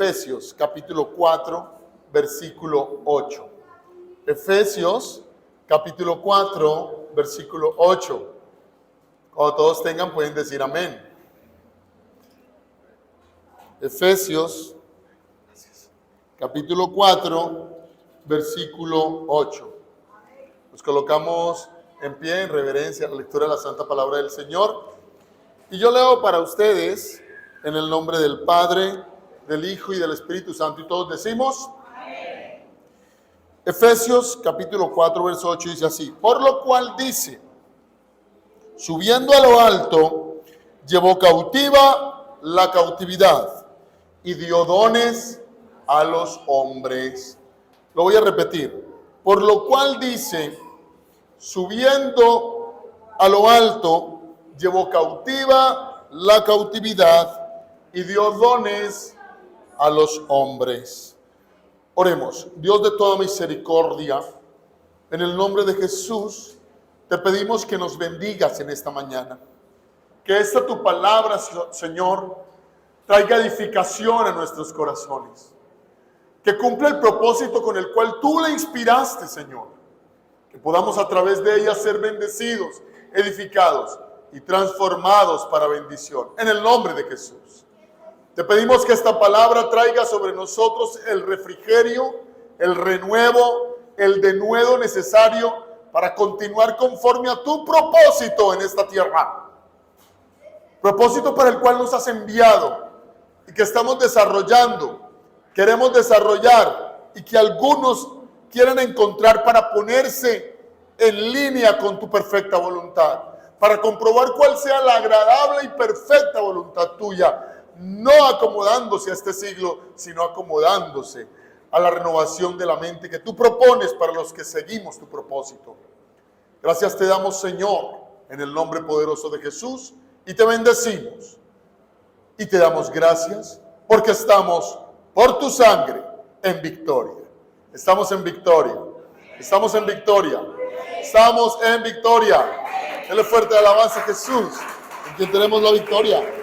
Efesios capítulo 4, versículo 8. Efesios capítulo 4, versículo 8. Cuando todos tengan pueden decir amén. Efesios capítulo 4, versículo 8. Nos colocamos en pie en reverencia a la lectura de la Santa Palabra del Señor. Y yo leo para ustedes en el nombre del Padre, del Hijo y del Espíritu Santo. Y todos decimos amén. Efesios capítulo 4, verso 8 dice así: por lo cual dice, subiendo a lo alto, llevó cautiva la cautividad y dio dones a los hombres. Lo voy a repetir. Por lo cual dice, subiendo a lo alto, llevó cautiva la cautividad y dio dones a los hombres. Oremos. Dios de toda misericordia, en el nombre de Jesús, te pedimos que nos bendigas en esta mañana. Que esta tu palabra, Señor, traiga edificación a nuestros corazones. Que cumpla el propósito con el cual tú la inspiraste, Señor. Que podamos a través de ella ser bendecidos, edificados y transformados para bendición. En el nombre de Jesús. Te pedimos que esta palabra traiga sobre nosotros el refrigerio, el renuevo, el denuedo necesario para continuar conforme a tu propósito en esta tierra. Propósito para el cual nos has enviado y que estamos desarrollando, queremos desarrollar y que algunos quieren encontrar para ponerse en línea con tu perfecta voluntad, para comprobar cuál sea la agradable y perfecta voluntad tuya, no acomodándose a este siglo, sino acomodándose a la renovación de la mente que tú propones para los que seguimos tu propósito. Gracias te damos, Señor, en el nombre poderoso de Jesús, y te bendecimos. Y te damos gracias porque estamos, por tu sangre, en victoria. Estamos en victoria. Estamos en victoria. Estamos en victoria. Dale fuerte alabanza a Jesús, en quien tenemos la victoria.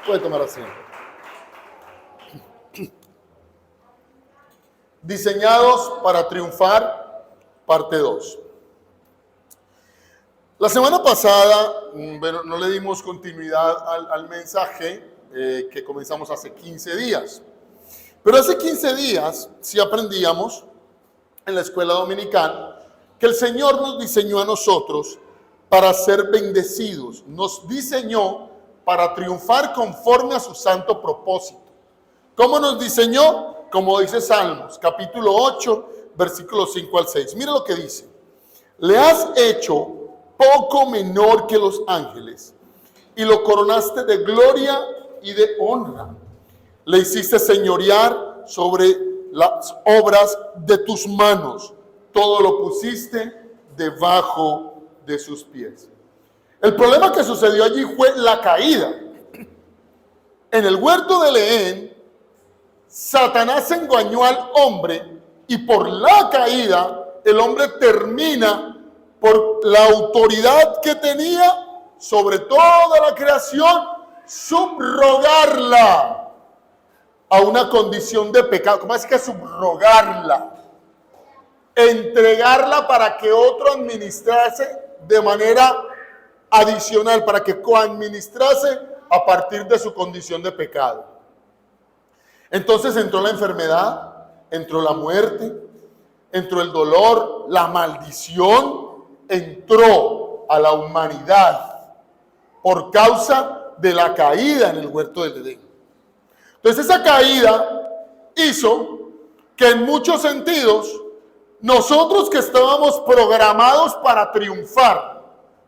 Puede tomar asiento. Diseñados para triunfar, parte 2. La semana pasada, no le dimos continuidad al mensaje que comenzamos hace 15 días. Pero hace 15 días sí aprendíamos en la escuela dominical que el Señor nos diseñó a nosotros para ser bendecidos. Nos diseñó para triunfar conforme a su santo propósito. ¿Cómo nos diseñó? Como dice Salmos, capítulo 8, versículos 5 al 6. Mira lo que dice. Le has hecho poco menor que los ángeles y lo coronaste de gloria y de honra. Le hiciste señorear sobre las obras de tus manos. Todo lo pusiste debajo de sus pies. El problema que sucedió allí fue la caída. En el huerto del Edén, Satanás engañó al hombre y por la caída el hombre termina por la autoridad que tenía sobre toda la creación, subrogarla a una condición de pecado. ¿Cómo es que subrogarla? Entregarla para que otro administrase de manera adicional, para que coadministrase a partir de su condición de pecado. Entonces entró la enfermedad, entró la muerte, entró el dolor, la maldición, entró a la humanidad por causa de la caída en el huerto del Edén. Entonces esa caída hizo que en muchos sentidos nosotros que estábamos programados para triunfar,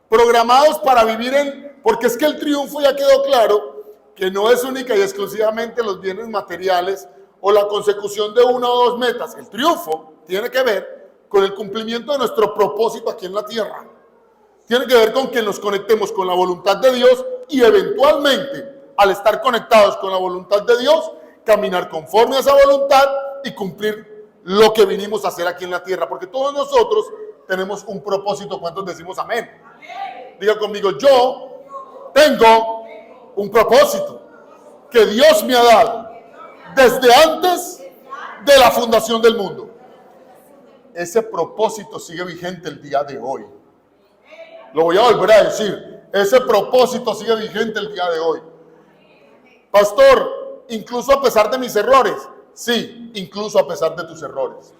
programados para vivir porque es que el triunfo ya quedó claro que no es única y exclusivamente los bienes materiales o la consecución de una o dos metas. El triunfo tiene que ver con el cumplimiento de nuestro propósito aquí en la tierra. Tiene que ver con que nos conectemos con la voluntad de Dios y eventualmente, al estar conectados con la voluntad de Dios, caminar conforme a esa voluntad y cumplir lo que vinimos a hacer aquí en la tierra. Porque todos nosotros tenemos un propósito. ¿Cuántos decimos amén? Diga conmigo, yo tengo un propósito. que Dios me ha dado desde antes de la fundación del mundo. Ese propósito sigue vigente el día de hoy. Lo voy a volver a decir. Ese propósito sigue vigente el día de hoy. Pastor, incluso a pesar de mis errores. Sí, incluso a pesar de tus errores.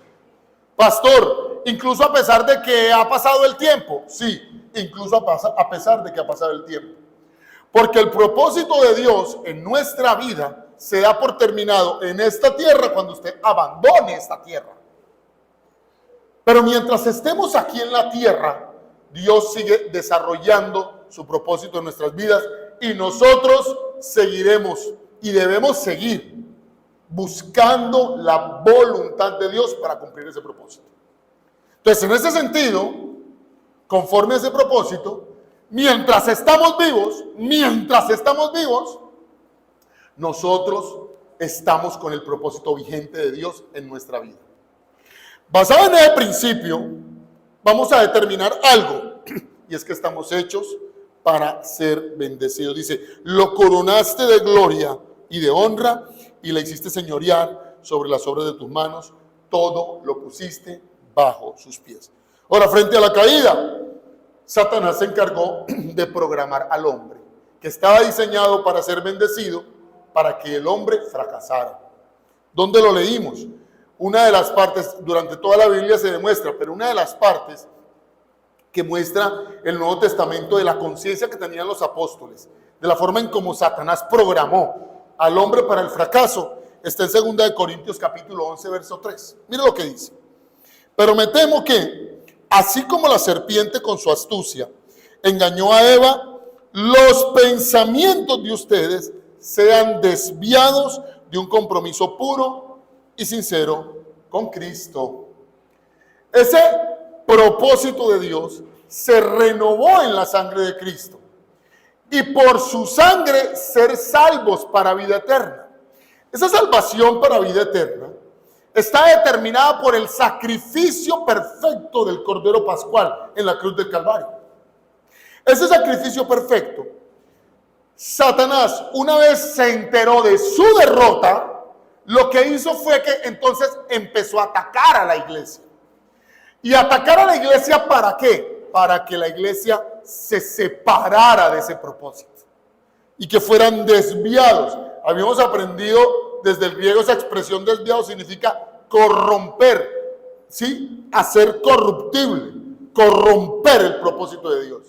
Pastor, incluso a pesar de que ha pasado el tiempo. Sí, incluso a pesar de que ha pasado el tiempo. Porque el propósito de Dios en nuestra vida se da por terminado en esta tierra cuando usted abandone esta tierra. Pero mientras estemos aquí en la tierra, Dios sigue desarrollando su propósito en nuestras vidas y nosotros seguiremos y debemos seguir buscando la voluntad de Dios para cumplir ese propósito. Entonces, en ese sentido, conforme a ese propósito, mientras estamos vivos, nosotros estamos con el propósito vigente de Dios en nuestra vida. Basado en el principio, vamos a determinar algo, y es que estamos hechos para ser bendecidos. Dice, lo coronaste de gloria y de honra, y le hiciste señorear sobre las obras de tus manos, todo lo pusiste bajo sus pies. Ahora, frente a la caída, Satanás se encargó de programar al hombre, que estaba diseñado para ser bendecido, para que el hombre fracasara. ¿Dónde lo leímos? Una de las partes, durante toda la Biblia se demuestra, pero una de las partes que muestra el Nuevo Testamento de la conciencia que tenían los apóstoles, de la forma en cómo Satanás programó al hombre para el fracaso, está en 2 Corintios capítulo 11, verso 3. Mire lo que dice. Pero me temo que, así como la serpiente con su astucia engañó a Eva, los pensamientos de ustedes sean desviados de un compromiso puro y sincero con Cristo. Ese propósito de Dios se renovó en la sangre de Cristo. Y por su sangre ser salvos para vida eterna. Esa salvación para vida eterna está determinada por el sacrificio perfecto del Cordero Pascual en la cruz del Calvario. Ese sacrificio perfecto, Satanás, una vez se enteró de su derrota, lo que hizo fue que entonces empezó a atacar a la iglesia. ¿Y atacar a la iglesia para qué? Para que la iglesia se separara de ese propósito y que fueran desviados. Habíamos aprendido desde el griego esa expresión desviado significa corromper, ¿sí? Hacer corruptible, corromper el propósito de Dios.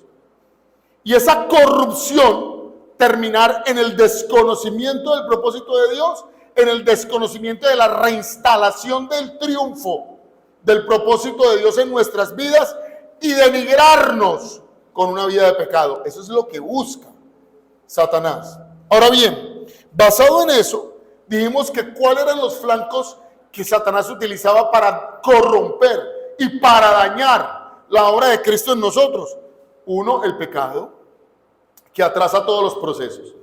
Y esa corrupción terminar en el desconocimiento del propósito de Dios, en el desconocimiento de la reinstalación del triunfo del propósito de Dios en nuestras vidas y denigrarnos con una vida de pecado. Eso es lo que busca Satanás. Ahora bien, basado en eso, dijimos que cuáles eran los flancos que Satanás utilizaba para corromper y para dañar la obra de Cristo en nosotros. Uno, el pecado, que atrasa todos los procesos.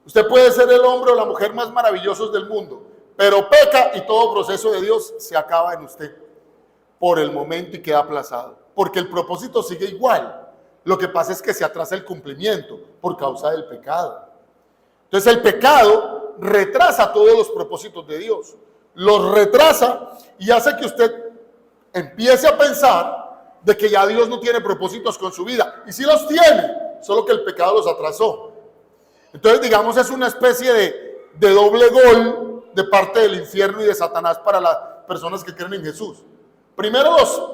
Usted puede ser el hombre o la mujer más maravillosos del mundo, pero peca y todo proceso de Dios se acaba en usted por el momento y queda aplazado, porque el propósito sigue igual. Lo que pasa es que se atrasa el cumplimiento por causa del pecado. Entonces el pecado retrasa todos los propósitos de Dios, los retrasa y hace que usted empiece a pensar de que ya Dios no tiene propósitos con su vida, y sí los tiene, solo que el pecado los atrasó. Entonces, digamos, es una especie de doble gol de parte del infierno y de Satanás para las personas que creen en Jesús. Primero los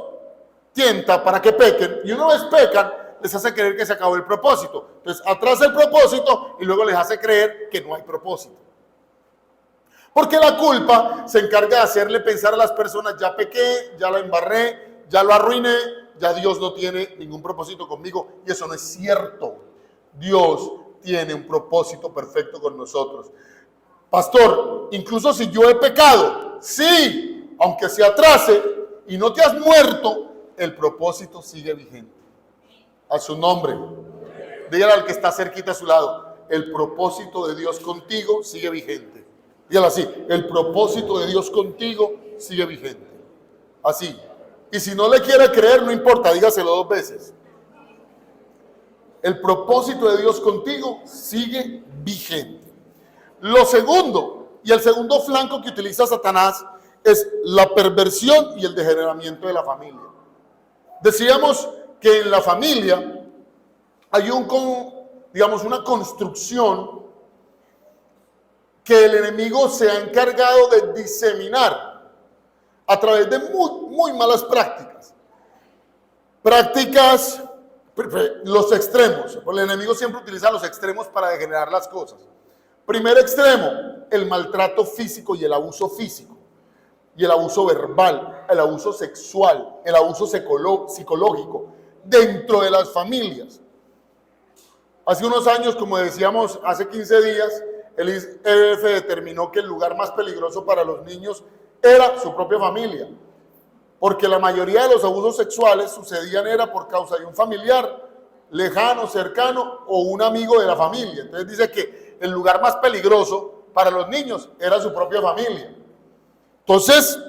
tienta para que pequen, y una vez pecan, les hace creer que se acabó el propósito. Entonces, atrasa el propósito y luego les hace creer que no hay propósito. Porque la culpa se encarga de hacerle pensar a las personas, ya pequé, ya la embarré, ya lo arruiné, ya Dios no tiene ningún propósito conmigo. Y eso no es cierto. Dios tiene un propósito perfecto con nosotros. Pastor, incluso si yo he pecado, sí, aunque se atrase y no te has muerto, el propósito sigue vigente. A su nombre. Dígale al que está cerquita a su lado, el propósito de Dios contigo sigue vigente. Dígale así, el propósito de Dios contigo sigue vigente. Así. Y si no le quiere creer, no importa, dígaselo 2 veces. El propósito de Dios contigo sigue vigente. Lo segundo, y el segundo flanco que utiliza Satanás, es la perversión y el degeneramiento de la familia. Decíamos que en la familia hay una construcción que el enemigo se ha encargado de diseminar a través de muy malas prácticas. Prácticas, los extremos. El enemigo siempre utiliza los extremos para degenerar las cosas. Primer extremo, el maltrato físico y el abuso físico. Y el abuso verbal, el abuso sexual, el abuso psicológico dentro de las familias. Hace unos años, como decíamos, hace 15 días, el IEF determinó que el lugar más peligroso para los niños era su propia familia, porque la mayoría de los abusos sexuales sucedían era por causa de un familiar lejano, cercano o un amigo de la familia. Entonces dice que el lugar más peligroso para los niños era su propia familia. Entonces,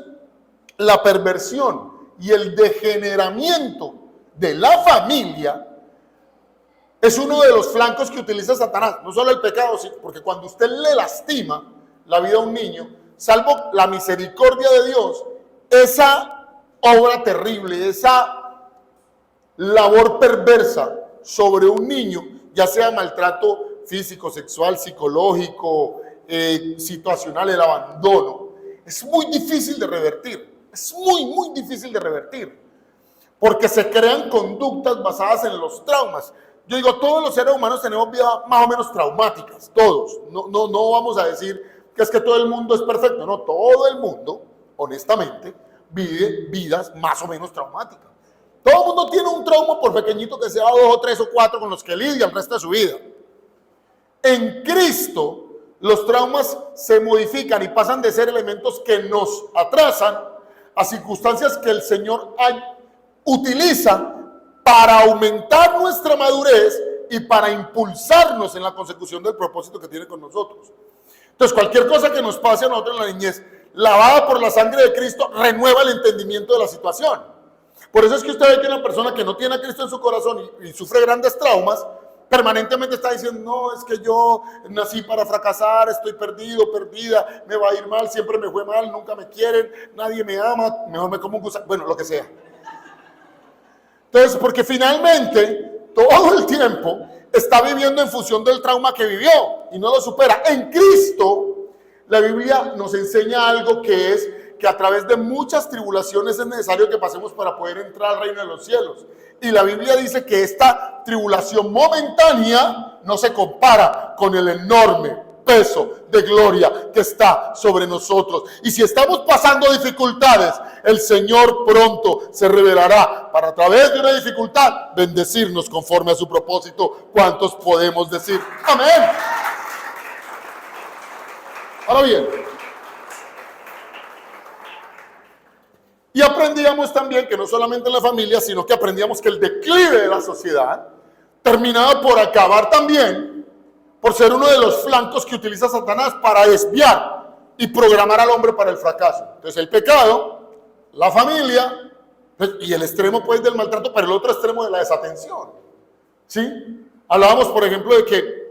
la perversión y el degeneramiento de la familia es uno de los flancos que utiliza Satanás. No solo el pecado, sino porque cuando usted le lastima la vida a un niño, salvo la misericordia de Dios, esa obra terrible, esa labor perversa sobre un niño, ya sea maltrato físico, sexual, psicológico, situacional, el abandono, es muy difícil de revertir. Es muy difícil de revertir. Porque se crean conductas basadas en los traumas. Yo digo, todos los seres humanos tenemos vidas más o menos traumáticas, todos. No vamos a decir que es que todo el mundo es perfecto. No, todo el mundo, honestamente, vive vidas más o menos traumáticas. Todo el mundo tiene un trauma, por pequeñito que sea, 2 o 3 o 4 con los que lidia el resto de su vida. En Cristo, los traumas se modifican y pasan de ser elementos que nos atrasan a circunstancias que el Señor utiliza para aumentar nuestra madurez y para impulsarnos en la consecución del propósito que tiene con nosotros. Entonces, cualquier cosa que nos pase a nosotros en la niñez, lavada por la sangre de Cristo, renueva el entendimiento de la situación. Por eso es que usted ve que una persona que no tiene a Cristo en su corazón y sufre grandes traumas, permanentemente está diciendo, no, es que yo nací para fracasar, estoy perdido, perdida, me va a ir mal, siempre me fue mal, nunca me quieren, nadie me ama, mejor me como un gusano, bueno, lo que sea. Entonces, porque finalmente, todo el tiempo, está viviendo en función del trauma que vivió y no lo supera. En Cristo, la Biblia nos enseña algo que es que a través de muchas tribulaciones es necesario que pasemos para poder entrar al reino de los cielos. Y la Biblia dice que esta tribulación momentánea no se compara con el enorme peso de gloria que está sobre nosotros. Y si estamos pasando dificultades, el Señor pronto se revelará para a través de una dificultad bendecirnos conforme a su propósito. ¿Cuántos podemos decir amén? Ahora bien, y aprendíamos también que no solamente en la familia, sino que aprendíamos que el declive de la sociedad terminaba por acabar también por ser uno de los flancos que utiliza Satanás para desviar y programar al hombre para el fracaso. Entonces el pecado, la familia, y el extremo pues del maltrato, pero el otro extremo de la desatención. ¿Sí? Hablábamos, por ejemplo, de que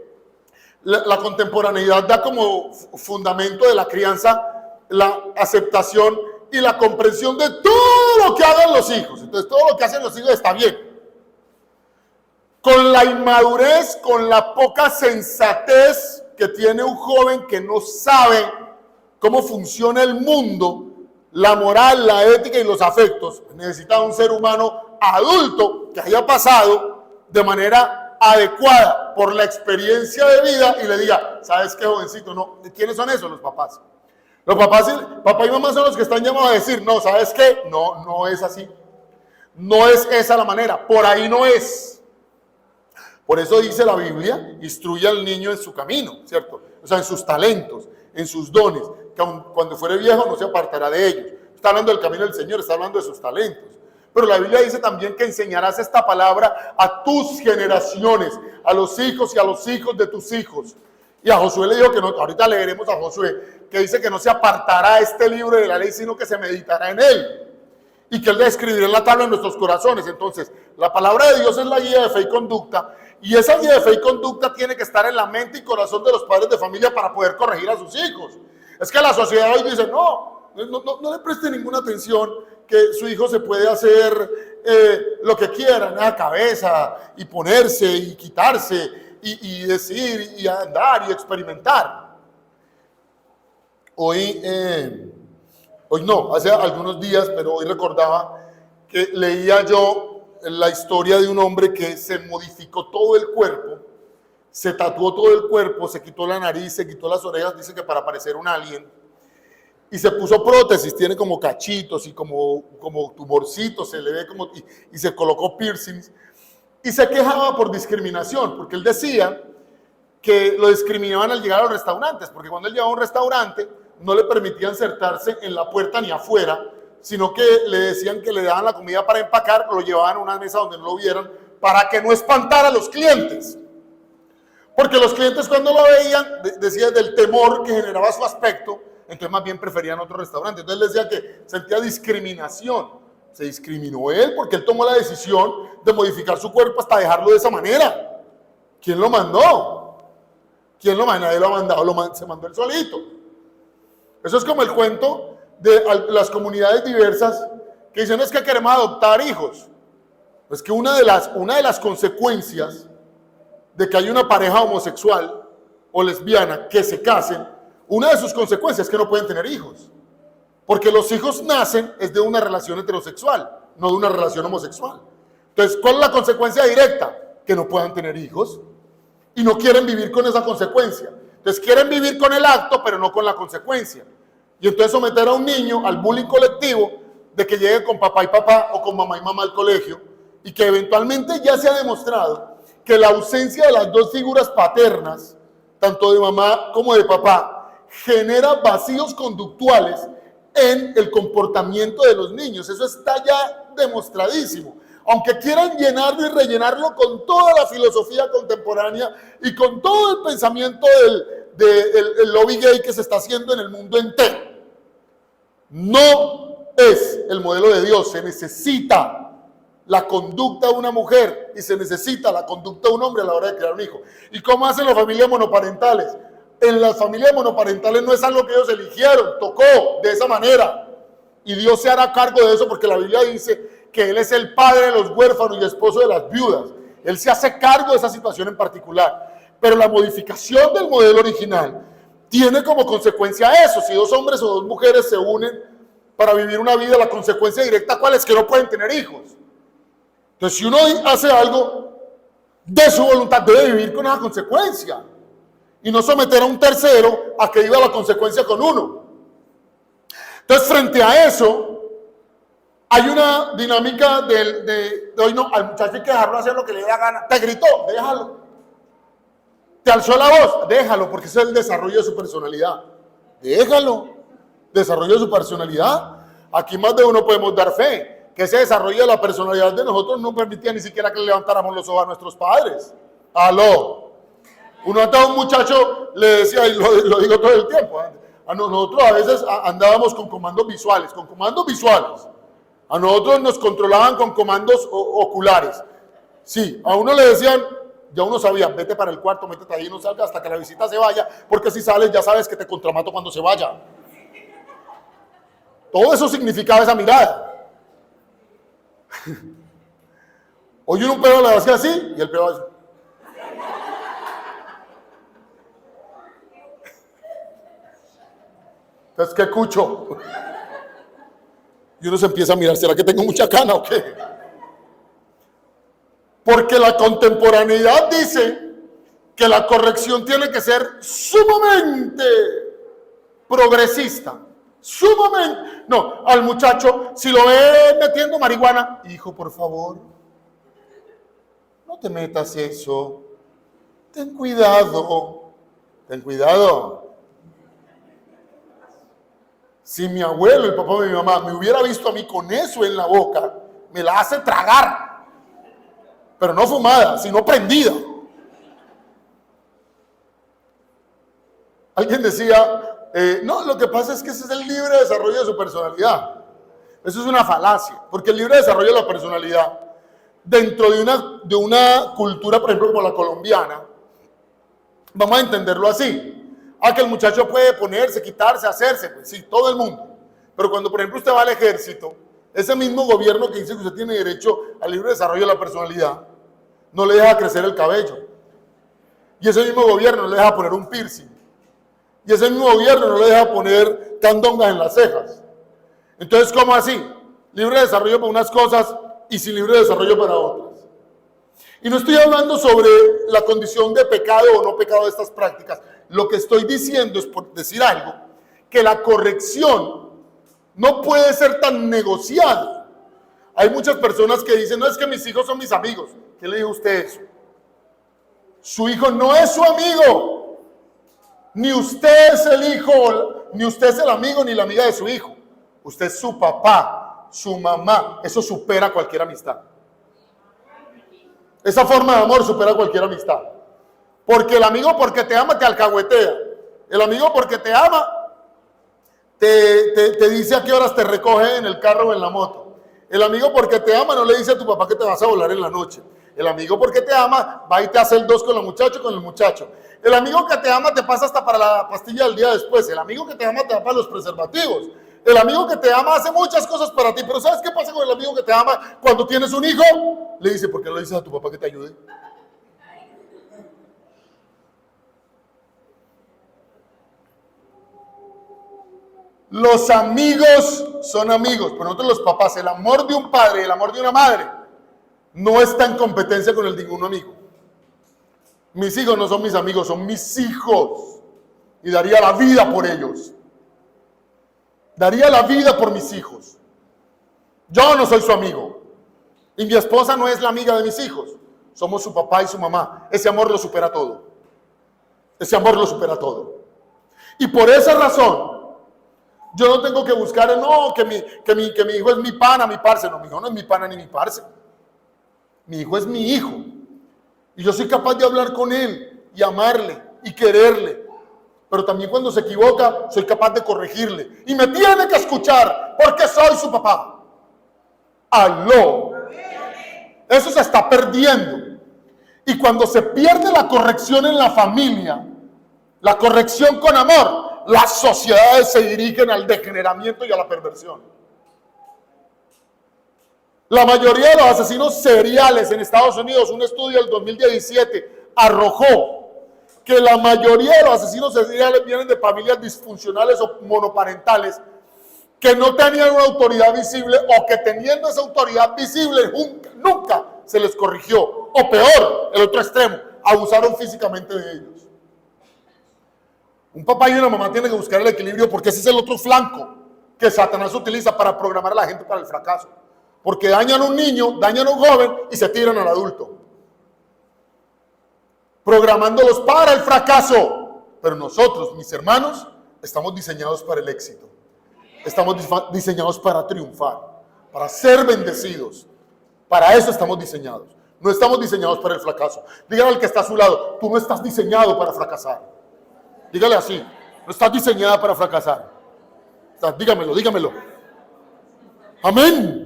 la contemporaneidad da como fundamento de la crianza la aceptación y la comprensión de todo lo que hagan los hijos. Entonces todo lo que hacen los hijos está bien. Con la inmadurez, con la poca sensatez que tiene un joven que no sabe cómo funciona el mundo, la moral, la ética y los afectos, necesita un ser humano adulto que haya pasado de manera adecuada por la experiencia de vida y le diga, ¿sabes qué, jovencito? No, ¿quiénes son esos? Los papás. Los papás, papá y mamá son los que están llamados a decir, no, ¿sabes qué? No es así. No es esa la manera, por ahí no es. Por eso dice la Biblia, instruye al niño en su camino, ¿cierto? O sea, en sus talentos, en sus dones, que aun cuando fuere viejo no se apartará de ellos. Está hablando del camino del Señor, está hablando de sus talentos. Pero la Biblia dice también que enseñarás esta palabra a tus generaciones, a los hijos y a los hijos de tus hijos. Y a Josué le dijo que no, ahorita leeremos a Josué, que dice que no se apartará este libro de la ley, sino que se meditará en él. Y que él le escribirá en la tabla de nuestros corazones. Entonces, la palabra de Dios es la guía de fe y conducta. Y esa guía de fe y conducta tiene que estar en la mente y corazón de los padres de familia para poder corregir a sus hijos. Es que la sociedad hoy dice, no le preste ninguna atención, que su hijo se puede hacer lo que quiera en la cabeza y ponerse y quitarse y decir y andar y experimentar. Hoy no, hace algunos días, pero hoy recordaba que leía yo la historia de un hombre que se modificó todo el cuerpo, se tatuó todo el cuerpo, se quitó la nariz, se quitó las orejas, dice que para parecer un alien, y se puso prótesis, tiene como cachitos y como tumorcitos, se le ve como, y se colocó piercings, y se quejaba por discriminación, porque él decía que lo discriminaban al llegar a los restaurantes, porque cuando él llegaba a un restaurante no le permitían sentarse en la puerta ni afuera, sino que le decían que le daban la comida para empacar, lo llevaban a una mesa donde no lo vieran, para que no espantara a los clientes. Porque los clientes cuando lo veían, decía del temor que generaba su aspecto, entonces más bien preferían otro restaurante. Entonces les decía que sentía discriminación. Se discriminó él porque él tomó la decisión de modificar su cuerpo hasta dejarlo de esa manera. ¿Quién lo mandó? ¿Quién lo mandó? Nadie lo ha mandado, se mandó él solito. Eso es como el cuento de las comunidades diversas que dicen es que queremos adoptar hijos. Es que una de las consecuencias de que hay una pareja homosexual o lesbiana que se casen, una de sus consecuencias es que no pueden tener hijos. Porque los hijos nacen es de una relación heterosexual, no de una relación homosexual. Entonces, ¿cuál es la consecuencia directa? Que no puedan tener hijos y no quieren vivir con esa consecuencia. Entonces, quieren vivir con el acto, pero no con la consecuencia. Y entonces someter a un niño al bullying colectivo de que llegue con papá y papá o con mamá y mamá al colegio y que eventualmente ya se ha demostrado que la ausencia de las dos figuras paternas, tanto de mamá como de papá, genera vacíos conductuales en el comportamiento de los niños. Eso está ya demostradísimo. Aunque quieran llenarlo y rellenarlo con toda la filosofía contemporánea y con todo el pensamiento del lobby gay que se está haciendo en el mundo entero. No es el modelo de Dios. Se necesita la conducta de una mujer y se necesita la conducta de un hombre a la hora de crear un hijo. ¿Y cómo hacen las familias monoparentales? En las familias monoparentales no es algo que ellos eligieron, tocó de esa manera. Y Dios se hará cargo de eso porque la Biblia dice que Él es el padre de los huérfanos y esposo de las viudas. Él se hace cargo de esa situación en particular. Pero la modificación del modelo original tiene como consecuencia eso. Si dos hombres o dos mujeres se unen para vivir una vida, la consecuencia directa, ¿cuál es? Que no pueden tener hijos. Entonces, si uno hace algo de su voluntad, debe vivir con esa consecuencia. Y no someter a un tercero a que viva la consecuencia con uno. Entonces, frente a eso, hay una dinámica de hoy no, al muchacho hay que dejarlo hacer lo que le dé la gana. Te gritó, déjalo. Te alzó la voz, déjalo, porque ese es el desarrollo de su personalidad. Déjalo, desarrollo de su personalidad. Aquí más de uno podemos dar fe que ese desarrollo de la personalidad de nosotros no permitía ni siquiera que le levantáramos los ojos a nuestros padres. Aló. Uno a un muchacho le decía, y lo digo todo el tiempo, a nosotros a veces andábamos con comandos visuales, A nosotros nos controlaban con comandos oculares. Sí, a uno le decían, ya uno sabía, vete para el cuarto, métete ahí, no salgas hasta que la visita se vaya, porque si sales ya sabes que te contramato cuando se vaya. Todo eso significaba esa mirada. Hoy un perro le hacía así y el perro así. Entonces, ¿qué cucho? Y uno se empieza a mirar, ¿será que tengo mucha cana o qué? Porque la contemporaneidad dice que la corrección tiene que ser sumamente progresista. Sumamente. No, al muchacho, si lo ve metiendo marihuana, hijo, por favor, no te metas eso. Ten cuidado. Ten cuidado. Si mi abuelo, el papá de mi mamá, me hubiera visto a mí con eso en la boca, me la hace tragar. Pero no fumada, sino prendida. Alguien decía, no, lo que pasa es que ese es el libre desarrollo de su personalidad. Eso es una falacia, porque el libre desarrollo de la personalidad dentro de una cultura, por ejemplo, como la colombiana, vamos a entenderlo así. Que el muchacho puede ponerse, quitarse, hacerse, pues sí, todo el mundo. Pero cuando, por ejemplo, usted va al ejército, ese mismo gobierno que dice que usted tiene derecho al libre desarrollo de la personalidad, no le deja crecer el cabello. Y ese mismo gobierno no le deja poner un piercing. Y ese mismo gobierno no le deja poner candongas en las cejas. Entonces, ¿cómo así? Libre desarrollo para unas cosas y sin libre desarrollo para otras. Y no estoy hablando sobre la condición de pecado o no pecado de estas prácticas. Lo que estoy diciendo es, por decir algo, que la corrección no puede ser tan negociada. Hay muchas personas que dicen, no, es que mis hijos son mis amigos. ¿Qué le dijo usted eso? Su hijo no es su amigo. Ni usted es el hijo, ni usted es el amigo ni la amiga de su hijo. Usted es su papá, su mamá. Eso supera cualquier amistad. Esa forma de amor supera cualquier amistad. Porque el amigo porque te ama te alcahuetea. El amigo porque te ama te dice a qué horas te recoge en el carro o en la moto. El amigo porque te ama no le dice a tu papá que te vas a volar en la noche. El amigo porque te ama va y te hace el 2 con la muchacha, con el muchacho. El amigo que te ama te pasa hasta para la pastilla del día después. El amigo que te ama te da para los preservativos. El amigo que te ama hace muchas cosas para ti. Pero ¿sabes qué pasa con el amigo que te ama cuando tienes un hijo? Le dice, ¿por qué no le dices a tu papá que te ayude? Los amigos son amigos, pero nosotros los papás, el amor de un padre y el amor de una madre no está en competencia con el de ningún amigo. Mis hijos no son mis amigos, son mis hijos. Y daría la vida por ellos. Daría la vida por mis hijos. Yo no soy su amigo. Y mi esposa no es la amiga de mis hijos. Somos su papá y su mamá. Ese amor lo supera todo. Ese amor lo supera todo. Y por esa razón, yo no tengo que buscar, no, que mi hijo es mi pana, mi parce. No, mi hijo no es mi pana ni mi parce. Mi hijo es mi hijo. Y yo soy capaz de hablar con él y amarle y quererle. Pero también cuando se equivoca, soy capaz de corregirle. Y me tiene que escuchar porque soy su papá. ¡Aló! Eso se está perdiendo. Y cuando se pierde la corrección en la familia, la corrección con amor, las sociedades se dirigen al degeneramiento y a la perversión. La mayoría de los asesinos seriales en Estados Unidos, un estudio del 2017 arrojó que la mayoría de los asesinos seriales vienen de familias disfuncionales o monoparentales que no tenían una autoridad visible o que teniendo esa autoridad visible nunca se les corrigió. O peor, el otro extremo, abusaron físicamente de ellos. Un papá y una mamá tienen que buscar el equilibrio porque ese es el otro flanco que Satanás utiliza para programar a la gente para el fracaso. Porque dañan a un niño, dañan a un joven y se tiran al adulto. Programándolos para el fracaso. Pero nosotros, mis hermanos, estamos diseñados para el éxito. Estamos diseñados para triunfar, para ser bendecidos. Para eso estamos diseñados. No estamos diseñados para el fracaso. Dígale al que está a su lado, tú no estás diseñado para fracasar. Dígale así, no estás diseñada para fracasar. Dígamelo. Amén.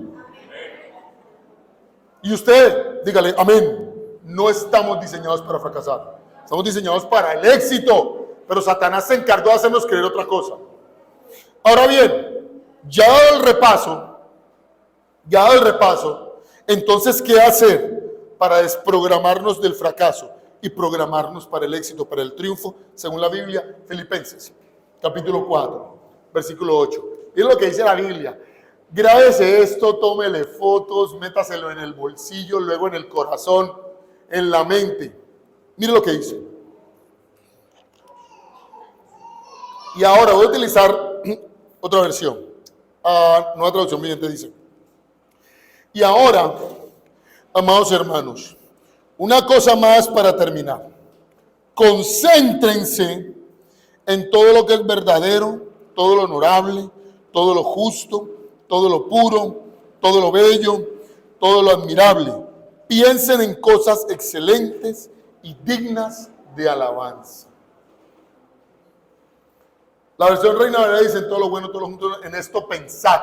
Y usted, dígale, amén. No estamos diseñados para fracasar. Estamos diseñados para el éxito. Pero Satanás se encargó de hacernos creer otra cosa. Ahora bien, ya dado el repaso, entonces, ¿qué hacer para desprogramarnos del fracaso y programarnos para el éxito, para el triunfo? Según la Biblia, Filipenses, capítulo 4, versículo 8. Miren lo que dice la Biblia. Grábese esto, tómele fotos, métaselo en el bolsillo, luego en el corazón, en la mente. Mire lo que dice. Y ahora voy a utilizar otra versión. Nueva traducción viviente dice. Y ahora, amados hermanos, una cosa más para terminar. Concéntrense en todo lo que es verdadero, todo lo honorable, todo lo justo, todo lo puro, todo lo bello, todo lo admirable. Piensen en cosas excelentes y dignas de alabanza. La versión Reina Valera dice en todo lo bueno, todo lo junto, en esto pensad.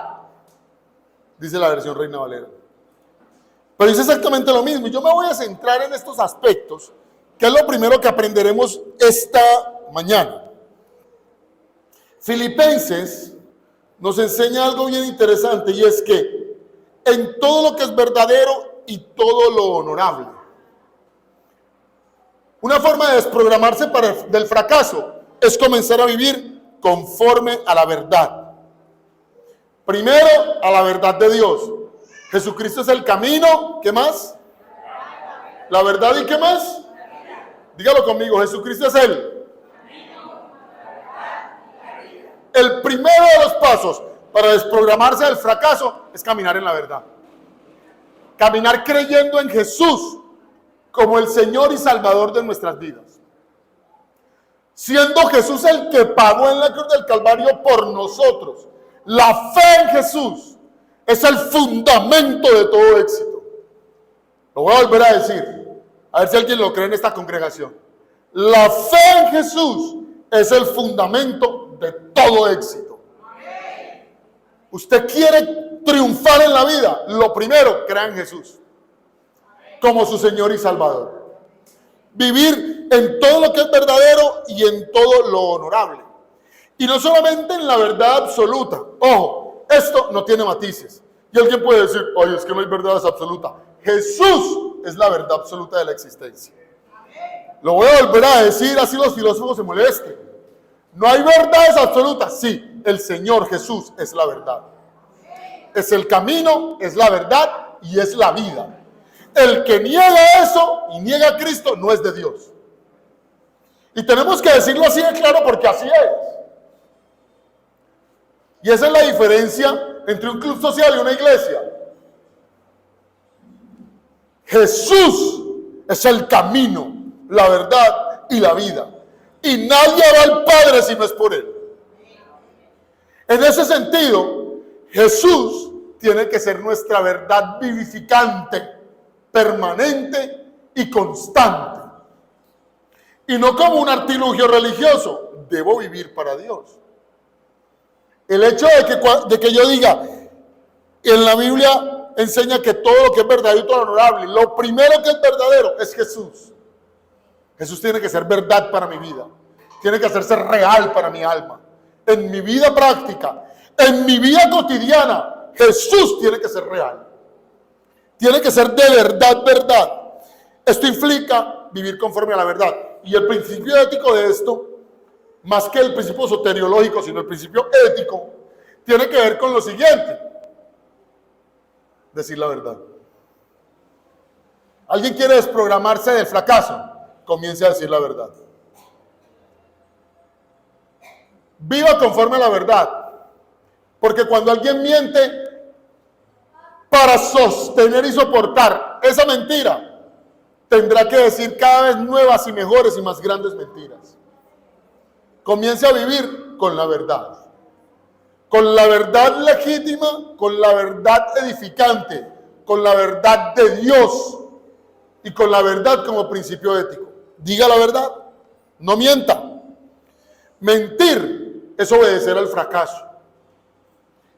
Dice la versión Reina Valera. Pero dice exactamente lo mismo. Y yo me voy a centrar en estos aspectos, que es lo primero que aprenderemos esta mañana. Filipenses nos enseña algo bien interesante, y es que en todo lo que es verdadero y todo lo honorable. Una forma de desprogramarse del fracaso es comenzar a vivir conforme a la verdad. Primero, a la verdad de Dios. Jesucristo es el camino, ¿qué más? La verdad, ¿y qué más? Dígalo conmigo, Jesucristo es el primero de los pasos para desprogramarse del fracaso es caminar en la verdad. Caminar creyendo en Jesús como el Señor y Salvador de nuestras vidas. Siendo Jesús el que pagó en la cruz del Calvario por nosotros. La fe en Jesús es el fundamento de todo éxito. Lo voy a volver a decir, a ver si alguien lo cree en esta congregación. La fe en Jesús es el fundamento de todo éxito. Usted quiere triunfar en la vida, lo primero, crea en Jesús como su Señor y Salvador. Vivir en todo lo que es verdadero y en todo lo honorable. Y no solamente en la verdad absoluta. Ojo, esto no tiene matices. Y alguien puede decir, oye, es que no hay verdad absoluta. Jesús es la verdad absoluta de la existencia. Lo voy a volver a decir, así los filósofos se molesten. No hay verdades absolutas. Sí, el Señor Jesús es la verdad. Es el camino, es la verdad y es la vida. El que niega eso y niega a Cristo no es de Dios. Y tenemos que decirlo así de claro porque así es. Y esa es la diferencia entre un club social y una iglesia. Jesús es el camino, la verdad y la vida. Y nadie va al Padre si no es por Él. En ese sentido, Jesús tiene que ser nuestra verdad vivificante, permanente y constante. Y no como un artilugio religioso. Debo vivir para Dios. El hecho de que yo diga, en la Biblia enseña que todo lo que es verdadero y todo lo honorable, lo primero que es verdadero es Jesús. Jesús tiene que ser verdad para mi vida. Tiene que hacerse real para mi alma. En mi vida práctica, en mi vida cotidiana, Jesús tiene que ser real. Tiene que ser de verdad, verdad. Esto implica vivir conforme a la verdad. Y el principio ético de esto, más que el principio soteriológico, sino el principio ético, tiene que ver con lo siguiente: decir la verdad. ¿Alguien quiere desprogramarse del fracaso? Comience a decir la verdad. Viva conforme a la verdad. Porque cuando alguien miente, para sostener y soportar esa mentira, tendrá que decir cada vez nuevas y mejores y más grandes mentiras. Comience a vivir con la verdad. Con la verdad legítima, con la verdad edificante, con la verdad de Dios y con la verdad como principio ético. Diga la verdad, no mienta. Mentir es obedecer al fracaso.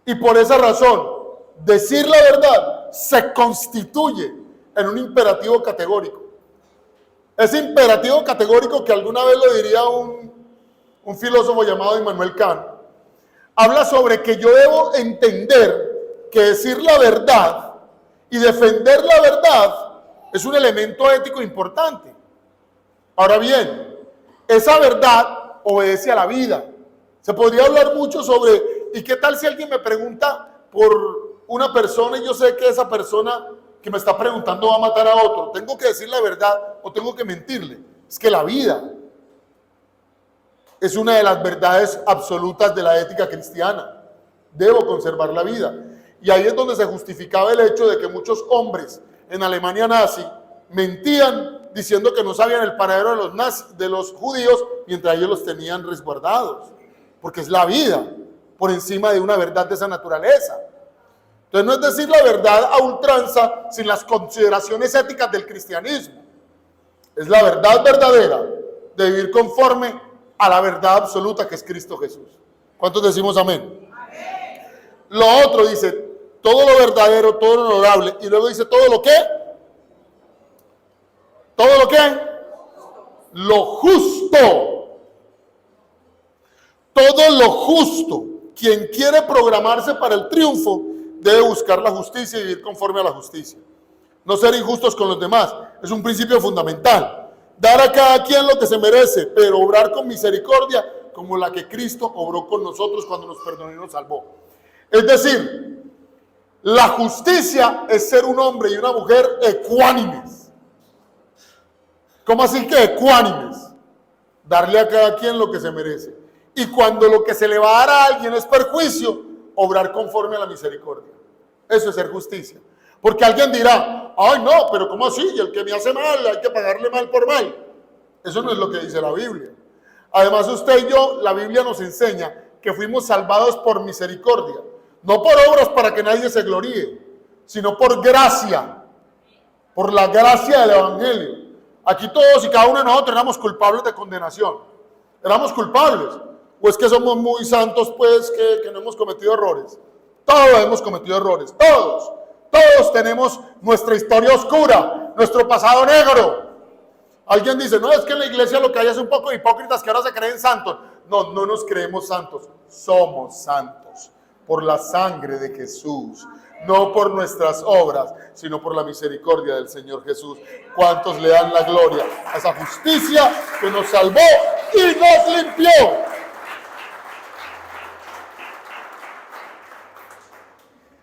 Y por esa razón, decir la verdad se constituye en un imperativo categórico. Ese imperativo categórico que alguna vez lo diría un filósofo llamado Immanuel Kant, habla sobre que yo debo entender que decir la verdad y defender la verdad es un elemento ético importante. Ahora bien, esa verdad obedece a la vida. Se podría hablar mucho sobre, ¿y qué tal si alguien me pregunta por una persona y yo sé que esa persona que me está preguntando va a matar a otro? ¿Tengo que decir la verdad o tengo que mentirle? Es que la vida es una de las verdades absolutas de la ética cristiana. Debo conservar la vida. Y ahí es donde se justificaba el hecho de que muchos hombres en Alemania nazi mentían diciendo que no sabían el paradero de los judíos mientras ellos los tenían resguardados. Porque es la vida por encima de una verdad de esa naturaleza. Entonces no es decir la verdad a ultranza sin las consideraciones éticas del cristianismo. Es la verdad verdadera de vivir conforme a la verdad absoluta que es Cristo Jesús. ¿Cuántos decimos amén? Amén. Lo otro dice, todo lo verdadero, todo lo honorable, y luego dice todo lo que, todo lo que, lo justo, todo lo justo. Quien quiere programarse para el triunfo debe buscar la justicia y vivir conforme a la justicia. No ser injustos con los demás, es un principio fundamental. Dar a cada quien lo que se merece, pero obrar con misericordia como la que Cristo obró con nosotros cuando nos perdonó y nos salvó. Es decir, la justicia es ser un hombre y una mujer ecuánimes. ¿Cómo así que ecuánimes? Darle a cada quien lo que se merece. Y cuando lo que se le va a dar a alguien es perjuicio, obrar conforme a la misericordia. Eso es ser justicia. Porque alguien dirá, ay no, pero ¿cómo así? Y el que me hace mal, hay que pagarle mal por mal. Eso no es lo que dice la Biblia. Además, usted y yo, la Biblia nos enseña que fuimos salvados por misericordia. No por obras para que nadie se gloríe, sino por gracia. Por la gracia del Evangelio. Aquí todos y cada uno de nosotros éramos culpables de condenación. Éramos culpables. ¿O es que somos muy santos, pues, que no hemos cometido errores? Todos hemos cometido errores, todos. Todos tenemos nuestra historia oscura, nuestro pasado negro. Alguien dice, no, es que en la iglesia lo que hay es un poco de hipócritas que ahora se creen santos. No, no nos creemos santos, somos santos por la sangre de Jesús. No por nuestras obras, sino por la misericordia del Señor Jesús. ¿Cuántos le dan la gloria a esa justicia que nos salvó y nos limpió?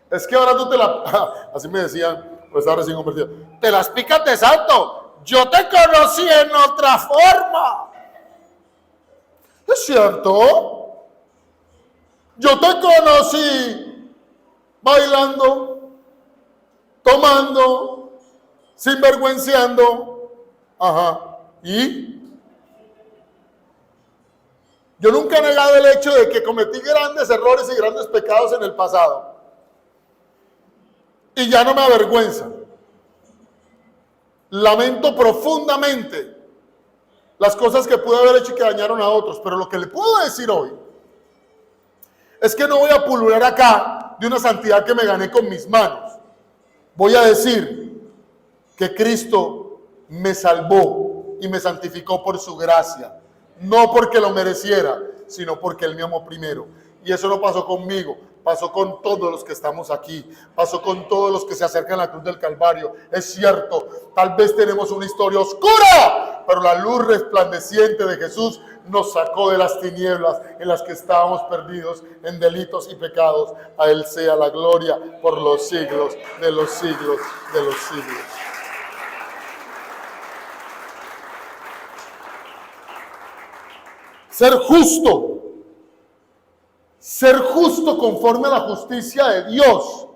Es que ahora tú te la... Así me decían, pues ahora recién convertido. Te las picas de santo. Yo te conocí en otra forma. ¿Es cierto? Yo te conocí bailando, tomando, sinvergüenciando. Ajá. ¿Y? Yo nunca he negado el hecho de que cometí grandes errores y grandes pecados en el pasado. Y ya no me avergüenza. Lamento profundamente las cosas que pude haber hecho y que dañaron a otros. Pero lo que le puedo decir hoy es que no voy a pulular acá de una santidad que me gané con mis manos. Voy a decir que Cristo me salvó y me santificó por su gracia. No porque lo mereciera, sino porque Él me amó primero. Y eso no pasó conmigo. Pasó con todos los que estamos aquí. Pasó con todos los que se acercan a la cruz del Calvario. Es cierto, tal vez tenemos una historia oscura, pero la luz resplandeciente de Jesús nos sacó de las tinieblas en las que estábamos perdidos en delitos y pecados. A Él sea la gloria por los siglos de los siglos de los siglos. Ser justo. Ser justo conforme a la justicia de Dios.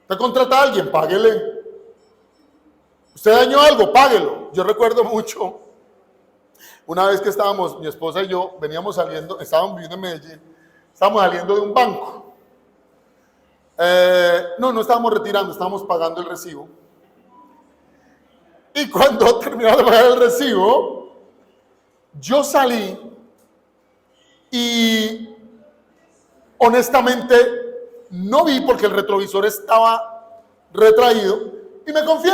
Usted contrata a alguien, páguele. Usted dañó algo, páguelo. Yo recuerdo mucho, una vez que estábamos, mi esposa y yo, veníamos saliendo, estábamos viviendo en Medellín, estábamos saliendo de un banco. No estábamos retirando, estábamos pagando el recibo. Y cuando terminamos de pagar el recibo, yo salí y honestamente no vi porque el retrovisor estaba retraído y me confié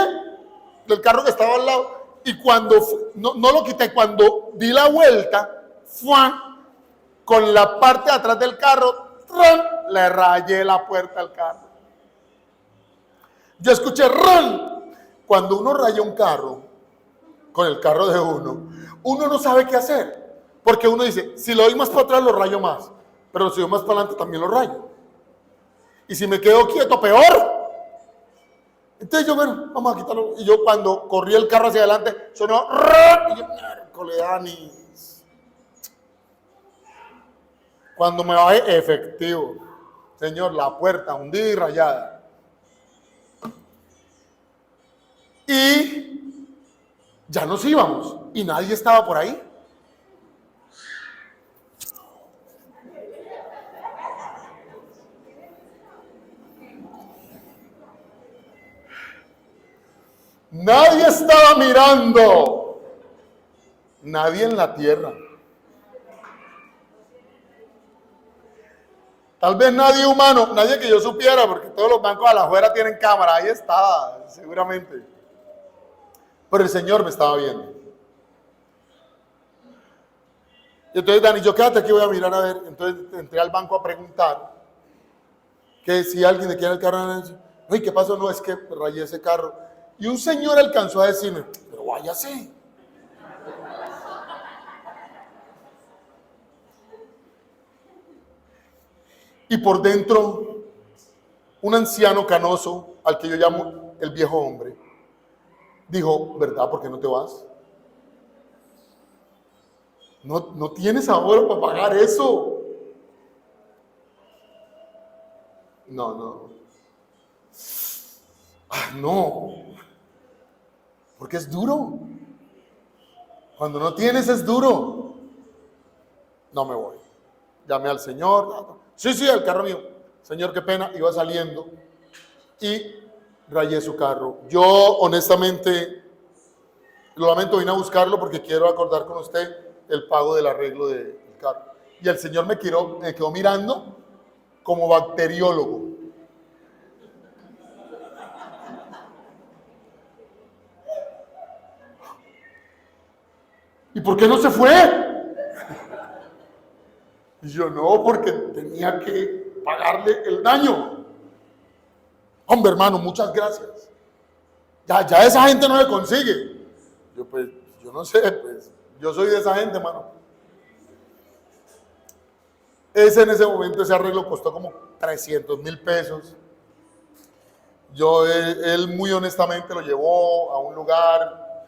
del carro que estaba al lado y cuando no lo quité, cuando di la vuelta, ¡fuan!, con la parte de atrás del carro, ¡ran!, le rayé la puerta al carro. Yo escuché ¡ran! Cuando uno raya un carro con el carro de uno no sabe qué hacer, porque uno dice, si lo doy más para atrás lo rayo más, pero si doy más para adelante también lo rayo. Y si me quedo quieto, peor. Entonces yo, bueno, vamos a quitarlo. Y yo cuando corrí el carro hacia adelante, sonó ¡ran! Y yo, coledanis. Cuando me bajé, efectivo. Señor, la puerta hundida y rayada. Y ya nos íbamos. Y nadie estaba por ahí. Nadie estaba mirando. Nadie en la tierra. Tal vez nadie humano, nadie que yo supiera, porque todos los bancos a la afuera tienen cámara, ahí estaba, seguramente. Pero el Señor me estaba viendo. Y entonces, Dani, yo quédate aquí, voy a mirar a ver. Entonces entré al banco a preguntar que si alguien le quiere el carro. Oye, ¿qué pasó? No, es que rayé ese carro. Y un señor alcanzó a decirme, pero váyase. Y por dentro, un anciano canoso, al que yo llamo el viejo hombre, dijo, ¿verdad? ¿Por qué no te vas? No tienes ahora para pagar eso. No. No. Porque es duro. Cuando no tienes es duro. No me voy. Llamé al Señor. Sí, el carro mío. Señor, qué pena. Iba saliendo y rayé su carro. Yo, honestamente, lo lamento, vine a buscarlo porque quiero acordar con usted el pago del arreglo del carro. Y el Señor me quedó mirando como bacteriólogo. ¿Y por qué no se fue? Y yo, no, porque tenía que pagarle el daño. Hombre, hermano, muchas gracias. Ya esa gente no le consigue. Yo no sé, yo soy de esa gente, hermano. En ese momento, ese arreglo costó como 300,000 pesos. Él muy honestamente lo llevó a un lugar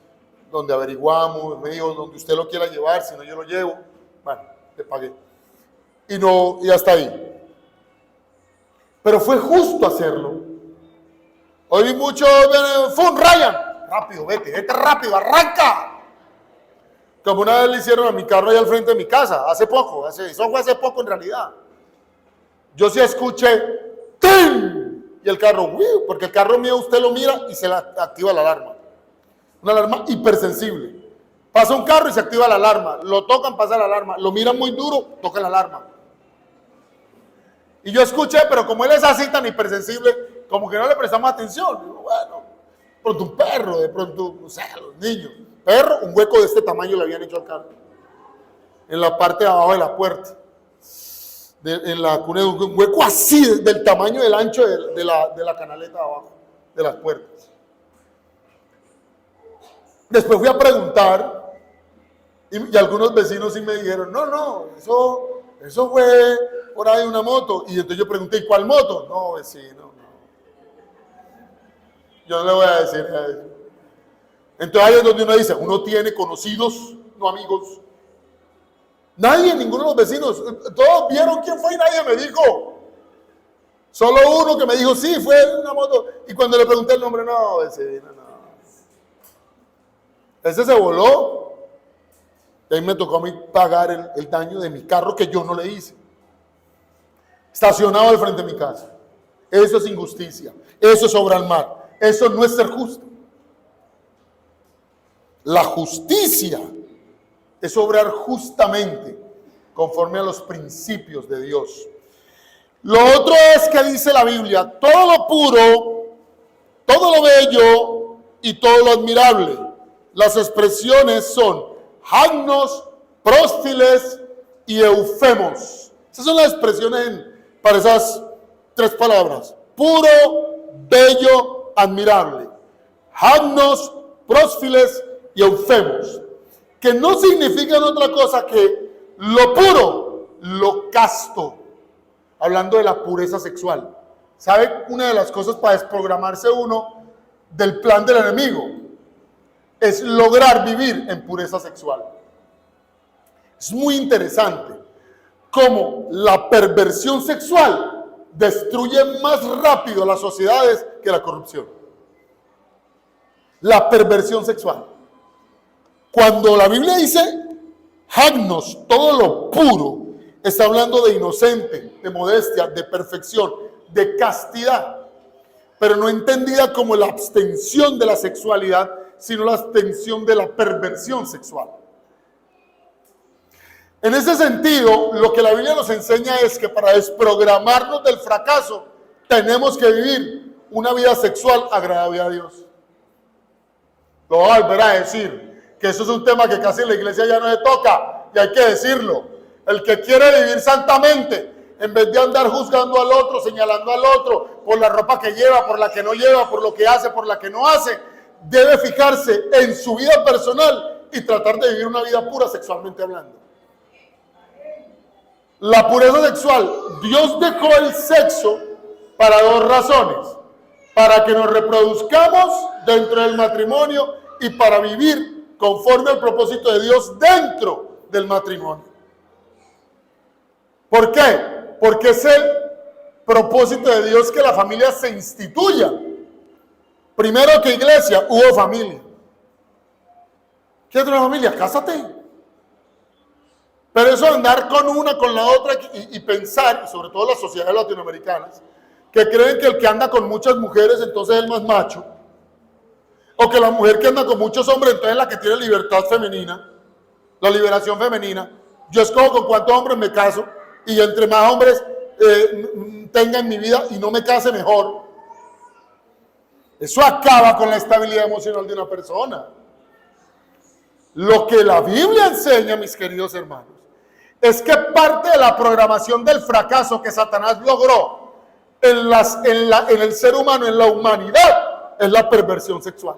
donde averiguamos, me dijo, donde usted lo quiera llevar, si no yo lo llevo. Bueno, le pagué. Y hasta ahí. Pero fue justo hacerlo. Hoy vi mucho, ¡fum! Ryan, rápido, vete rápido, arranca. Como una vez le hicieron a mi carro ahí al frente de mi casa, hace poco, eso fue hace poco en realidad. Yo sí escuché, ¡tin! Y el carro, ¡wiu! Porque el carro mío usted lo mira y se le activa la alarma. Una alarma hipersensible. Pasa un carro y se activa la alarma. Lo tocan, pasa la alarma. Lo miran muy duro, toca la alarma. Y yo escuché, pero como él es así tan hipersensible, como que no le prestamos atención. Digo, bueno, de pronto un perro, de pronto, no sé, los niños. Perro, un hueco de este tamaño le habían hecho al carro. En la parte de abajo de la puerta. En la cuneta, un hueco así, del tamaño del ancho de la canaleta de abajo, de las puertas. Después fui a preguntar, y algunos vecinos sí me dijeron, no, eso fue por ahí una moto. Y entonces yo pregunté, ¿y cuál moto? No, vecino, no. Yo no le voy a decir eso. Entonces ahí es donde uno dice, uno tiene conocidos, no amigos. Nadie, ninguno de los vecinos, todos vieron quién fue y nadie me dijo. Solo uno que me dijo, sí, fue una moto. Y cuando le pregunté el nombre, no, vecino, no. Ese se voló. Y ahí me tocó a mí pagar el daño de mi carro que yo no le hice. Estacionado al frente de mi casa. Eso es injusticia. Eso es obra al mar. Eso no es ser justo. La justicia es obrar justamente conforme a los principios de Dios. Lo otro es que dice la Biblia, todo lo puro, todo lo bello y todo lo admirable. Las expresiones son agnos, próstiles y eufemos. Esas son las expresiones para esas tres palabras. Puro, bello, admirable. Agnos, próstiles y eufemos. Que no significan otra cosa que lo puro, lo casto. Hablando de la pureza sexual. ¿Sabe? Una de las cosas para desprogramarse uno del plan del enemigo es lograr vivir en pureza sexual. Es muy interesante cómo la perversión sexual destruye más rápido las sociedades que la corrupción. La perversión sexual. Cuando la Biblia dice agnos, todo lo puro, está hablando de inocente, de modestia, de perfección, de castidad, pero no entendida como la abstención de la sexualidad, sino la abstención de la perversión sexual. En ese sentido, lo que la Biblia nos enseña es que para desprogramarnos del fracaso, tenemos que vivir una vida sexual agradable a Dios. Lo voy a volver a decir, que eso es un tema que casi en la iglesia ya no se toca, y hay que decirlo. El que quiere vivir santamente, en vez de andar juzgando al otro, señalando al otro, por la ropa que lleva, por la que no lleva, por lo que hace, por la que no hace, debe fijarse en su vida personal y tratar de vivir una vida pura sexualmente hablando. La pureza sexual, Dios dejó el sexo para dos razones: para que nos reproduzcamos dentro del matrimonio y para vivir conforme al propósito de Dios dentro del matrimonio. ¿Por qué? Porque es el propósito de Dios que la familia se instituya. Primero que iglesia, hubo familia. ¿Quieres una familia? Cásate. Pero eso de andar con una, con la otra y pensar, y sobre todo las sociedades latinoamericanas, que creen que el que anda con muchas mujeres entonces es el más macho, o que la mujer que anda con muchos hombres entonces es la que tiene libertad femenina, la liberación femenina. Yo escojo con cuántos hombres me caso, y entre más hombres tenga en mi vida y no me case, mejor. Eso acaba con la estabilidad emocional de una persona. Lo que la Biblia enseña, mis queridos hermanos, es que parte de la programación del fracaso que Satanás logró en el ser humano, en la humanidad, es la perversión sexual.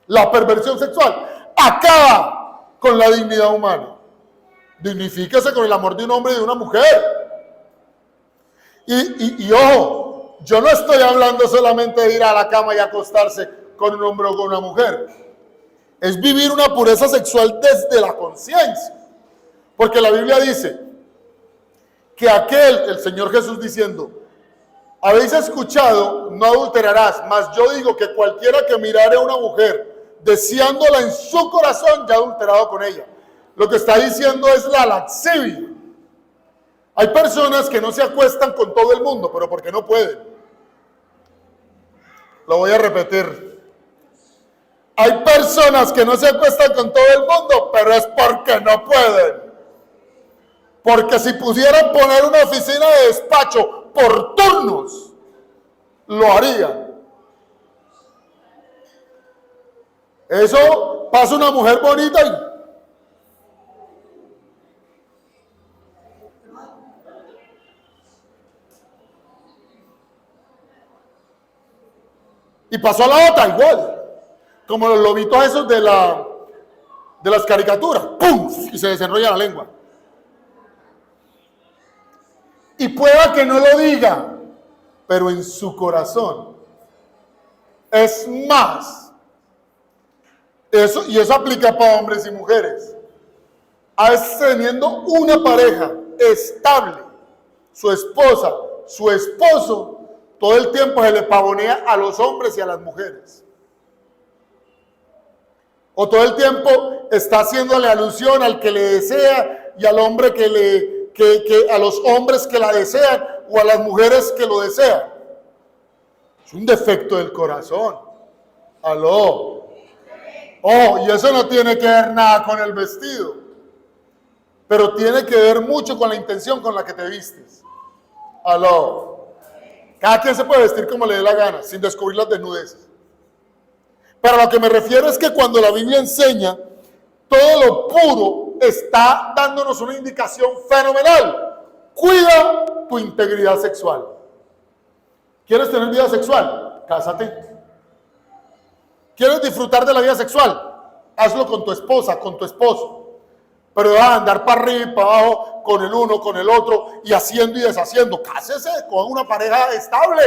La perversión sexual acaba con la dignidad humana. Dignifíquese con el amor de un hombre y de una mujer. Y ojo, yo no estoy hablando solamente de ir a la cama y acostarse con un hombre o con una mujer. Es vivir una pureza sexual desde la conciencia. Porque la Biblia dice que el Señor Jesús diciendo, habéis escuchado, no adulterarás, mas yo digo que cualquiera que mirare a una mujer deseándola en su corazón, ya ha adulterado con ella. Lo que está diciendo es la lascivia. Hay personas que no se acuestan con todo el mundo, pero porque no pueden. Lo voy a repetir. Hay personas que no se acuestan con todo el mundo, pero es porque no pueden. Porque si pudieran poner una oficina de despacho por turnos, lo harían. Eso pasa una mujer bonita y pasó a la otra igual. Como los lobitos esos de las caricaturas. ¡Pum! Y se desenrolla la lengua. Y pueda que no lo diga, pero en su corazón es más. Y eso aplica para hombres y mujeres. A veces teniendo una pareja estable, su esposa, su esposo, todo el tiempo se le pavonea a los hombres y a las mujeres. O todo el tiempo está haciéndole alusión al que le desea y al hombre a los hombres que la desean o a las mujeres que lo desean. Es un defecto del corazón. Aló. Oh, y eso no tiene que ver nada con el vestido, pero tiene que ver mucho con la intención con la que te vistes. Aló. Cada quien se puede vestir como le dé la gana, sin descubrir las desnudeces. Pero a lo que me refiero es que cuando la Biblia enseña todo lo puro, está dándonos una indicación fenomenal. Cuida tu integridad sexual. ¿Quieres tener vida sexual? Cásate. ¿Quieres disfrutar de la vida sexual? Hazlo con tu esposa, con tu esposo. Pero vas a andar para arriba y para abajo con el uno, con el otro, y haciendo y deshaciendo. Cásese con una pareja estable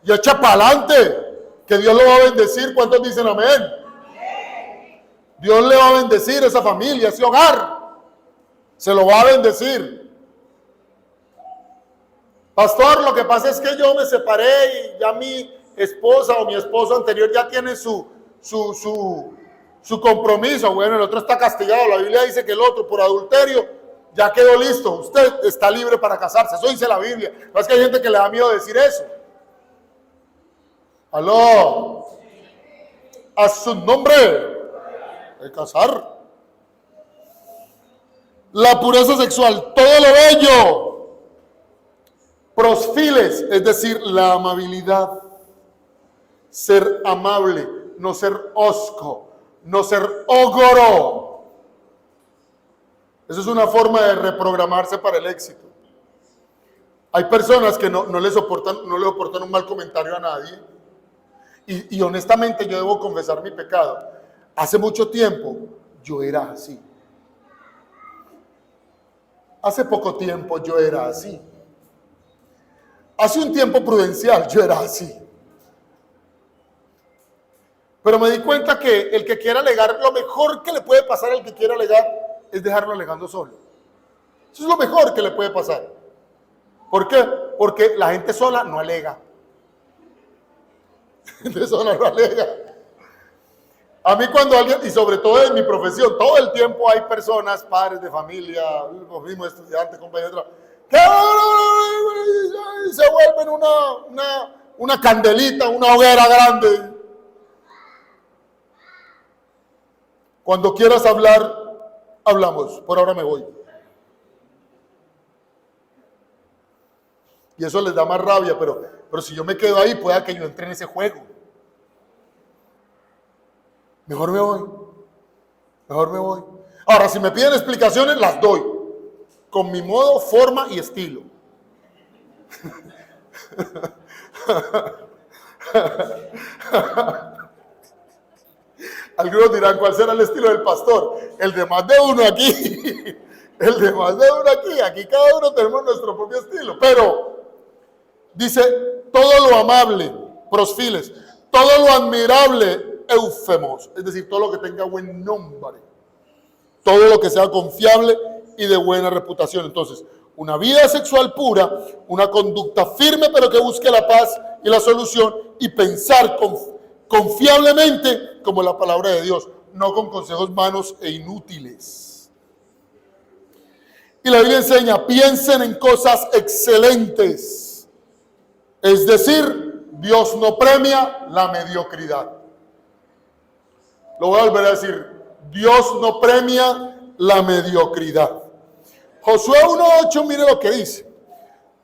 y echa para adelante, que Dios lo va a bendecir. ¿Cuántos dicen amén? Dios le va a bendecir esa familia, ese hogar. Se lo va a bendecir. Pastor, lo que pasa es que yo me separé y ya mi esposa o mi esposo anterior ya tiene su compromiso. Bueno, el otro está castigado. La Biblia dice que el otro por adulterio ya quedó listo. Usted está libre para casarse. Eso dice la Biblia. No es que hay gente que le da miedo decir eso. Aló. A su nombre. De casar. La pureza sexual, todo lo bello. Prosfiles, es decir, la amabilidad. Ser amable, no ser hosco, no ser ogro. Eso es una forma de reprogramarse para el éxito. Hay personas que no le soportan un mal comentario a nadie. Y honestamente yo debo confesar mi pecado. Hace mucho tiempo yo era así. Hace poco tiempo yo era así. Hace un tiempo prudencial yo era así. Pero me di cuenta que el que quiera alegar, lo mejor que le puede pasar al que quiera alegar es dejarlo alegando solo. Eso es lo mejor que le puede pasar. ¿Por qué? Porque la gente sola no alega. La gente sola no alega. A mí cuando alguien, y sobre todo en mi profesión, todo el tiempo hay personas, padres de familia, los mismos estudiantes, compañeros, que se vuelven una candelita, una hoguera grande. Cuando quieras hablar, hablamos. Por ahora me voy. Y eso les da más rabia, pero si yo me quedo ahí, pueda que yo entre en ese juego. Mejor me voy. Mejor me voy. Ahora, si me piden explicaciones, las doy. Con mi modo, forma y estilo. Algunos dirán, ¿cuál será el estilo del pastor? El de más de uno aquí. El de más de uno aquí. Aquí cada uno tenemos nuestro propio estilo. Pero, dice, todo lo amable, prosfiles, todo lo admirable, eufemos. Es decir, todo lo que tenga buen nombre. Todo lo que sea confiable y de buena reputación. Entonces, una vida sexual pura, una conducta firme pero que busque la paz y la solución y pensar confiablemente como la palabra de Dios, no con consejos vanos e inútiles. Y la Biblia enseña, piensen en cosas excelentes. Es decir, Dios no premia la mediocridad. Lo voy a volver a decir, Dios no premia la mediocridad. Josué 1:8, mire lo que dice.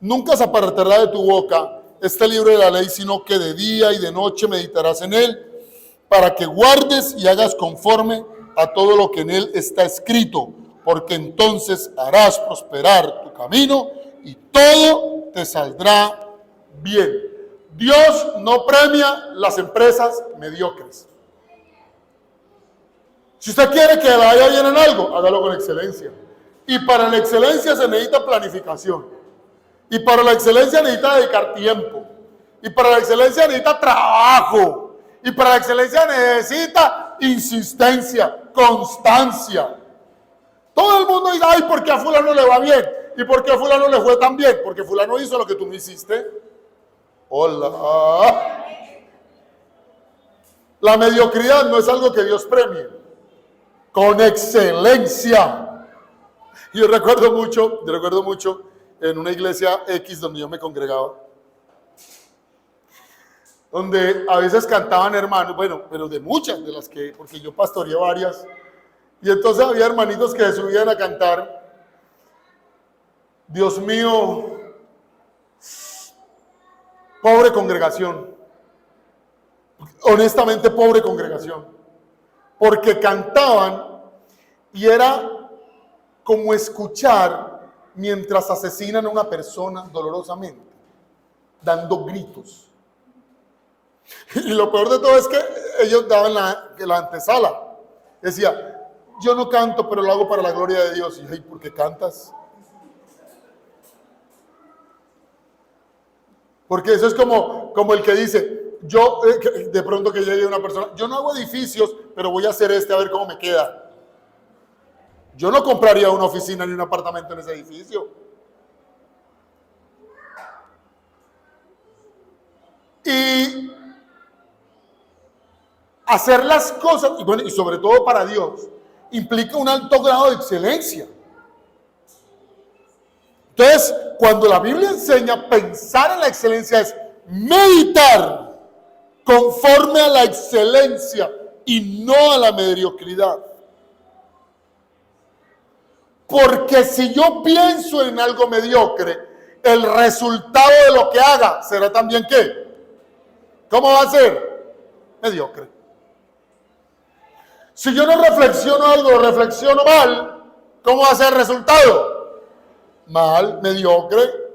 Nunca se apartará de tu boca este libro de la ley, sino que de día y de noche meditarás en él, para que guardes y hagas conforme a todo lo que en él está escrito, porque entonces harás prosperar tu camino y todo te saldrá bien. Dios no premia las empresas mediocres. Si usted quiere que le vaya bien en algo, hágalo con excelencia. Y para la excelencia se necesita planificación. Y para la excelencia necesita dedicar tiempo. Y para la excelencia necesita trabajo. Y para la excelencia necesita insistencia, constancia. Todo el mundo dice, ay, ¿por qué a fulano le va bien? ¿Y por qué a fulano le fue tan bien? Porque fulano hizo lo que tú no hiciste. Hola. La mediocridad no es algo que Dios premie. Con excelencia. Yo recuerdo mucho en una iglesia X donde yo me congregaba, donde a veces cantaban hermanos, bueno, pero de muchas de las que, porque yo pastoreé varias, y entonces había hermanitos que subían a cantar, Dios mío, pobre congregación, honestamente pobre congregación, porque cantaban y era como escuchar mientras asesinan a una persona dolorosamente, dando gritos. Y lo peor de todo es que ellos daban la antesala. Decía, yo no canto, pero lo hago para la gloria de Dios. Y yo, ¿y por qué cantas? Porque eso es como el que dice, yo, de pronto que llegue una persona, yo no hago edificios, pero voy a hacer a ver cómo me queda. Yo no compraría una oficina ni un apartamento en ese edificio. Y hacer las cosas, y bueno, y sobre todo para Dios, implica un alto grado de excelencia. Entonces, cuando la Biblia enseña pensar en la excelencia es meditar conforme a la excelencia y no a la mediocridad. Porque si yo pienso en algo mediocre, el resultado de lo que haga será también ¿qué? ¿Cómo va a ser? Mediocre. Si yo no reflexiono algo, lo reflexiono mal, ¿cómo va a ser el resultado? Mal, mediocre.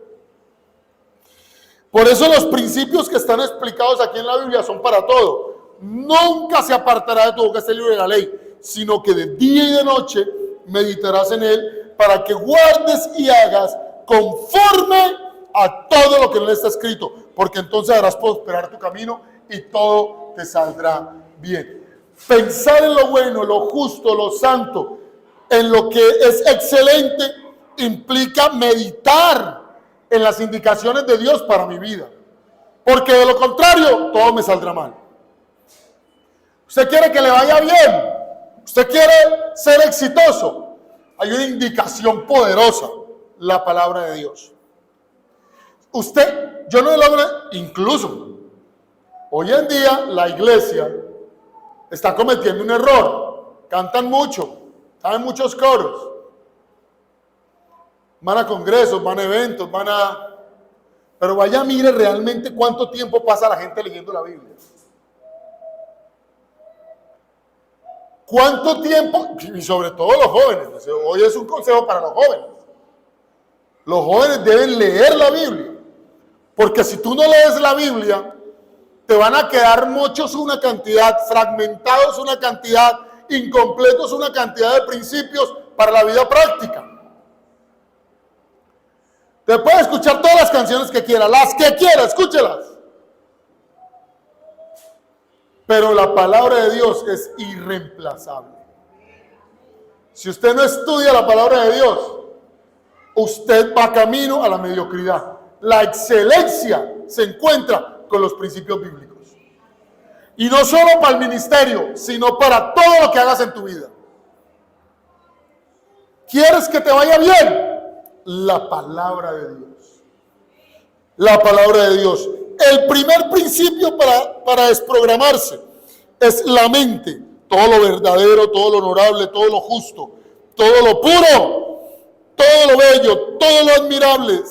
Por eso los principios que están explicados aquí en la Biblia son para todo. Nunca se apartará de tu boca este libro de la ley, sino que de día y de noche meditarás en él para que guardes y hagas conforme a todo lo que en él está escrito, porque entonces harás prosperar tu camino y todo te saldrá bien. Pensar en lo bueno, lo justo, lo santo, en lo que es excelente, implica meditar en las indicaciones de Dios para mi vida, porque de lo contrario todo me saldrá mal. Usted quiere que le vaya bien, usted quiere ser exitoso, hay una indicación poderosa, la palabra de Dios. Yo no logro, incluso hoy en día la iglesia está cometiendo un error, cantan mucho, están en muchos coros, van a congresos, van a eventos, pero vaya, mire realmente cuánto tiempo pasa la gente leyendo la Biblia. ¿Cuánto tiempo? Y sobre todo los jóvenes. Hoy es un consejo para los jóvenes. Los jóvenes deben leer la Biblia. Porque si tú no lees la Biblia, te van a quedar muchos una cantidad, fragmentados una cantidad, incompletos una cantidad de principios para la vida práctica. Te puede escuchar todas las canciones que quiera, las que quiera, escúchelas. Pero la palabra de Dios es irreemplazable. Si usted no estudia la palabra de Dios, usted va camino a la mediocridad. La excelencia se encuentra con los principios bíblicos. Y no solo para el ministerio, sino para todo lo que hagas en tu vida. ¿Quieres que te vaya bien? La palabra de Dios. La palabra de Dios. El primer principio para desprogramarse es la mente. Todo lo verdadero, todo lo honorable, todo lo justo, todo lo puro, todo lo bello, todo lo admirable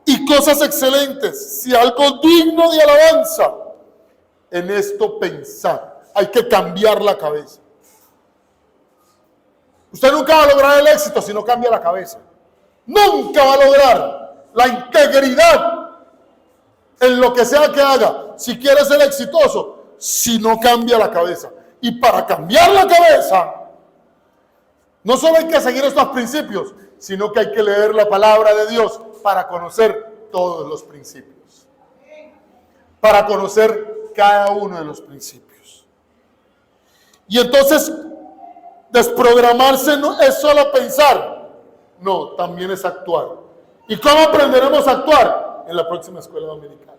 y cosas excelentes. Si algo digno de alabanza, en esto pensar. Hay que cambiar la cabeza. Usted nunca va a lograr el éxito si no cambia la cabeza. Nunca va a lograr la integridad en lo que sea que haga, si quiere ser exitoso, si no cambia la cabeza. Y para cambiar la cabeza, no solo hay que seguir estos principios, sino que hay que leer la palabra de Dios para conocer todos los principios. Para conocer cada uno de los principios. Y entonces, desprogramarse no es solo pensar, no, también es actuar. ¿Y cómo aprenderemos a actuar? En la próxima escuela dominical.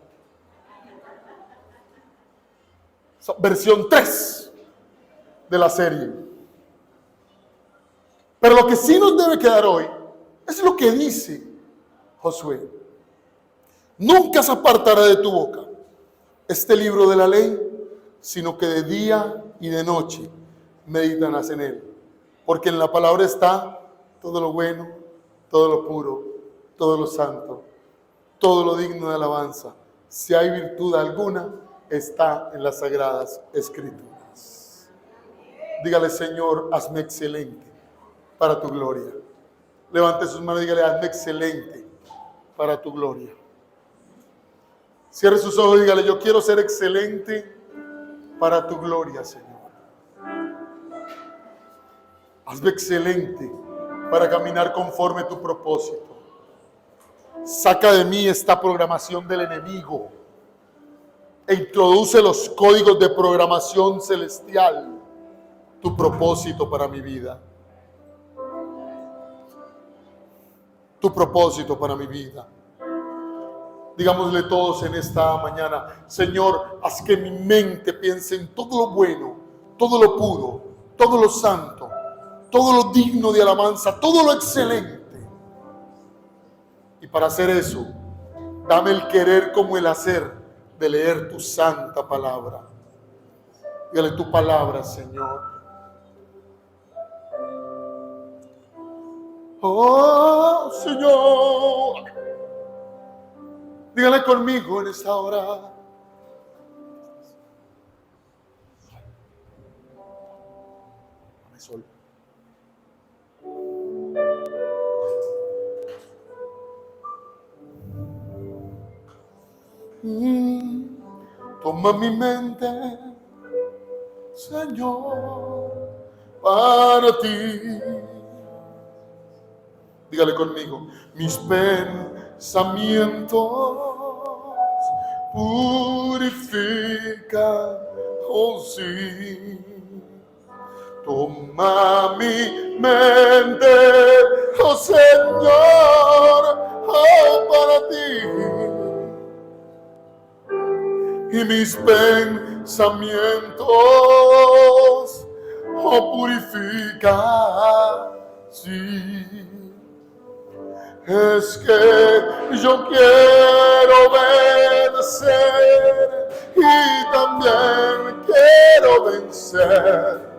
Versión 3 de la serie. Pero lo que sí nos debe quedar hoy es lo que dice Josué. Nunca se apartará de tu boca este libro de la ley, sino que de día y de noche meditarás en él. Porque en la palabra está todo lo bueno, todo lo puro, todo lo santo, todo lo digno de alabanza. Si hay virtud alguna, está en las sagradas escrituras. Dígale, Señor, hazme excelente para tu gloria. Levante sus manos y dígale, hazme excelente para tu gloria. Cierre sus ojos y dígale, yo quiero ser excelente para tu gloria, Señor. Hazme excelente para caminar conforme a tu propósito. Saca de mí esta programación del enemigo e introduce los códigos de programación celestial, tu propósito para mi vida. Tu propósito para mi vida. Digámosle todos en esta mañana, Señor, haz que mi mente piense en todo lo bueno, todo lo puro, todo lo santo, todo lo digno de alabanza, todo lo excelente. Y para hacer eso, dame el querer como el hacer de leer tu santa palabra. Dígale, tu palabra, Señor. Oh, Señor. Dígale conmigo en esta hora. Dame sol. Toma mi mente, Señor, para ti. Dígale conmigo, mis pensamientos purifica, oh sí. Toma mi mente, oh Señor, oh para ti. Y mis pensamientos, oh purifica, sí. Es que yo quiero obedecer y también quiero vencer,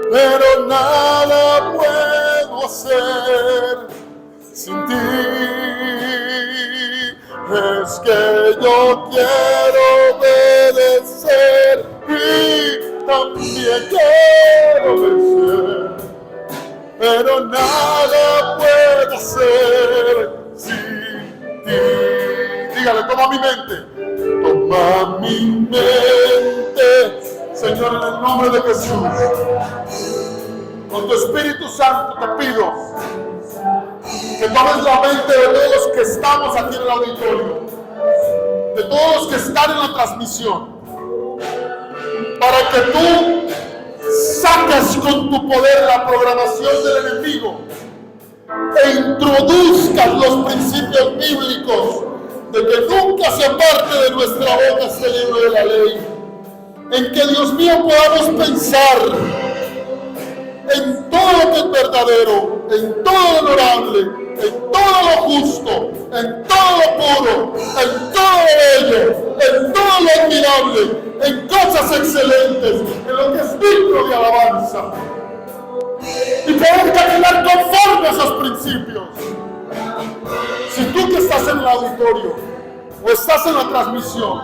pero nada puedo hacer sin ti. Es que yo quiero obedecer y también quiero vencer, pero nada puedo hacer sin ti. Dígale, toma mi mente. Toma mi mente, Señor, en el nombre de Jesús. Con tu Espíritu Santo te pido que tomes la mente de todos los que estamos aquí en el auditorio, de todos los que están en la transmisión, para que tú saques con tu poder la programación del enemigo e introduzcas los principios bíblicos de que nunca se aparte de nuestra boca este libro de la ley, en que, Dios mío, podamos pensar en todo lo que es verdadero, en todo lo honorable, en todo lo justo, en todo lo puro, en todo lo bello, en todo lo admirable, en cosas excelentes, en lo que es digno de alabanza, y poder caminar conforme a esos principios. Si tú que estás en el auditorio o estás en la transmisión,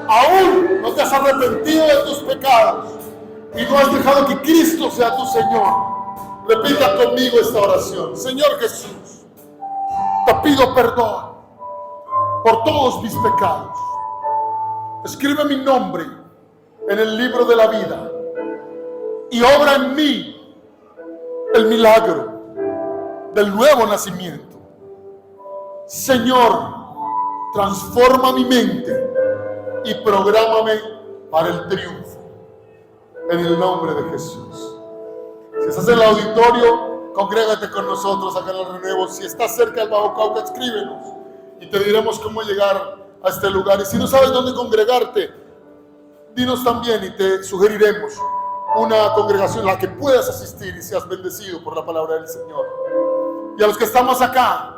aún no te has arrepentido de tus pecados y no has dejado que Cristo sea tu Señor, repita conmigo esta oración. Señor Jesús, te pido perdón por todos mis pecados. Escribe mi nombre en el libro de la vida y obra en mí el milagro del nuevo nacimiento. Señor, transforma mi mente y prográmame para el triunfo, en el nombre de Jesús. Si estás en el auditorio, congrégate con nosotros acá en el Renuevo. Si estás cerca del Bajo Cauca, escríbenos y te diremos cómo llegar a este lugar. Y si no sabes dónde congregarte, dinos también y te sugeriremos una congregación a la que puedas asistir y seas bendecido por la palabra del Señor. Y a los que estamos acá,